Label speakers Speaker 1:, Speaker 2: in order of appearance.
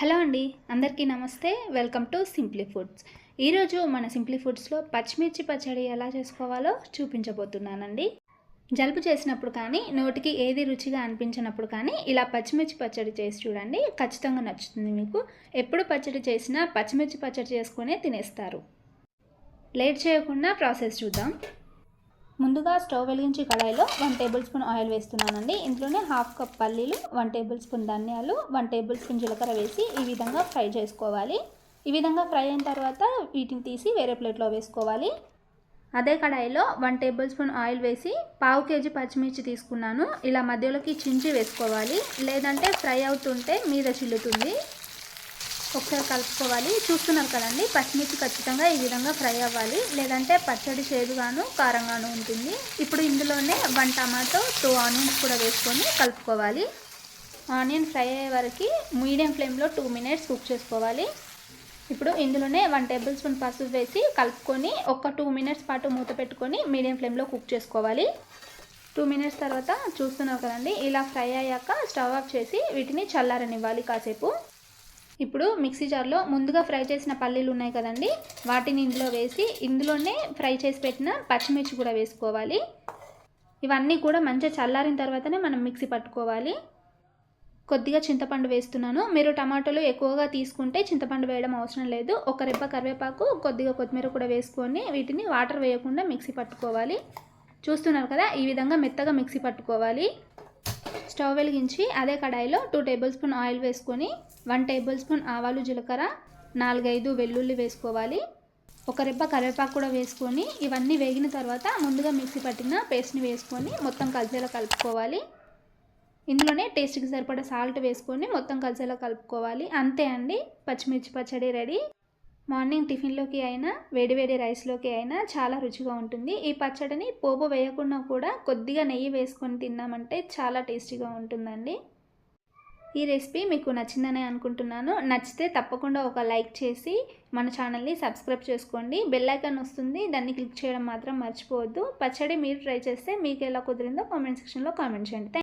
Speaker 1: Hello అండి, అందరికీ నమస్తే. Welcome to simply foods. ఈరోజు మన సింప్లీ ఫుడ్స్లో పచ్చిమిర్చి పచ్చడి ఎలా చేసుకోవాలో చూపించబోతున్నానండి. జలుబు చేసినప్పుడు కానీ, నోటికి ఏది రుచిగా అనిపించినప్పుడు కానీ ఇలా పచ్చిమిర్చి పచ్చడి చేసి చూడండి, ఖచ్చితంగా నచ్చుతుంది మీకు. ఎప్పుడు పచ్చడి చేసినా పచ్చిమిర్చి పచ్చడి చేసుకునే తినేస్తారు. లేట్ చేయకుండా ప్రాసెస్ చూద్దాం. ముందుగా స్టవ్ వెలిగించి కడాయిలో 1 టేబుల్ స్పూన్ ఆయిల్ వేస్తున్నానండి. ఇంట్లోనే హాఫ్ కప్ పల్లీలు, 1 టేబుల్ స్పూన్ ధనియాలు, 1 టేబుల్ స్పూన్ జీలకర్ర వేసి ఈ విధంగా ఫ్రై చేసుకోవాలి. ఈ విధంగా ఫ్రై అయిన తర్వాత వీటిని తీసి వేరే ప్లేట్లో వేసుకోవాలి. అదే కడాయిలో 1 టేబుల్ స్పూన్ ఆయిల్ వేసి 1/2 కేజీ పచ్చిమిర్చి తీసుకున్నాను. ఇలా మధ్యలోకి చించి వేసుకోవాలి, లేదంటే ఫ్రై అవుతుంటే మీద చిల్లుతుంది. ఒకసారి కలుపుకోవాలి. చూస్తున్నారు కదండి, పచ్చిమిర్చి ఖచ్చితంగా ఈ విధంగా ఫ్రై అవ్వాలి, లేదంటే పచ్చడి చేదుగాను కారంగాను ఉంటుంది. ఇప్పుడు ఇందులోనే 1 టమాటో, 2 ఆనియన్స్ కూడా వేసుకొని కలుపుకోవాలి. ఆనియన్ ఫ్రై అయ్యే వరకు మీడియం ఫ్లేమ్లో 2 మినిట్స్ కుక్ చేసుకోవాలి. ఇప్పుడు ఇందులోనే 1 టేబుల్ స్పూన్ పసుపు వేసి కలుపుకొని ఒక 2 మినిట్స్ పాటు మూత పెట్టుకొని మీడియం ఫ్లేమ్లో కుక్ చేసుకోవాలి. 2 మినిట్స్ తర్వాత చూస్తున్నారు కదండి, ఇలా ఫ్రై అయ్యాక స్టవ్ ఆఫ్ చేసి వీటిని చల్లారనివ్వాలి కాసేపు. ఇప్పుడు మిక్సీ జార్లో ముందుగా ఫ్రై చేసిన పల్లీలు ఉన్నాయి కదండి, వాటిని ఇందులో వేసి ఇందులోనే ఫ్రై చేసి పెట్టిన పచ్చిమిర్చి కూడా వేసుకోవాలి. ఇవన్నీ కూడా మంచిగా చల్లారిన తర్వాతనే మనం మిక్సీ పట్టుకోవాలి. కొద్దిగా చింతపండు వేస్తున్నాను. మీరు టమాటాలు ఎక్కువగా తీసుకుంటే చింతపండు వేయడం అవసరం లేదు. ఒక రెబ్బ కరివేపాకు, కొద్దిగా కొత్తిమీర కూడా వేసుకొని వీటిని వాటర్ వేయకుండా మిక్సీ పట్టుకోవాలి. చూస్తున్నారు కదా, ఈ విధంగా మెత్తగా మిక్సీ పట్టుకోవాలి. స్టవ్ వెలిగించి అదే కడాయిలో 2 టేబుల్ స్పూన్ ఆయిల్ వేసుకొని 1 టేబుల్ స్పూన్ ఆవాలు, జీలకర్ర, 4-5 వెల్లుల్లి వేసుకోవాలి. ఒక రెబ్బ కరివేపాకు కూడా వేసుకొని ఇవన్నీ వేగిన తర్వాత ముందుగా మిక్సీ పట్టిన పేస్ట్ని వేసుకొని మొత్తం కలిసేలా కలుపుకోవాలి. ఇందులోనే టేస్ట్కి సరిపడా సాల్ట్ వేసుకొని మొత్తం కలిసేలా కలుపుకోవాలి. అంతే అండి, పచ్చిమిర్చి పచ్చడి రెడీ. మార్నింగ్ టిఫిన్లోకి అయినా వేడివేడి రైస్లోకి అయినా చాలా రుచిగా ఉంటుంది. ఈ పచ్చడిని పోపు వేయకుండా కూడా కొద్దిగా నెయ్యి వేసుకొని తిన్నామంటే చాలా టేస్టీగా ఉంటుందండి. ఈ రెసిపీ మీకు నచ్చిందనే అనుకుంటున్నాను. నచ్చితే తప్పకుండా ఒక లైక్ చేసి మన ఛానల్ని సబ్స్క్రైబ్ చేసుకోండి. బెల్ ఐకాన్ వస్తుంది, దాన్ని క్లిక్ చేయడం మాత్రం మర్చిపోవద్దు. పచ్చడి మీరు ట్రై చేస్తే మీకు ఎలా కుదిరిందో కామెంట్ సెక్షన్లో కామెంట్ చేయండి.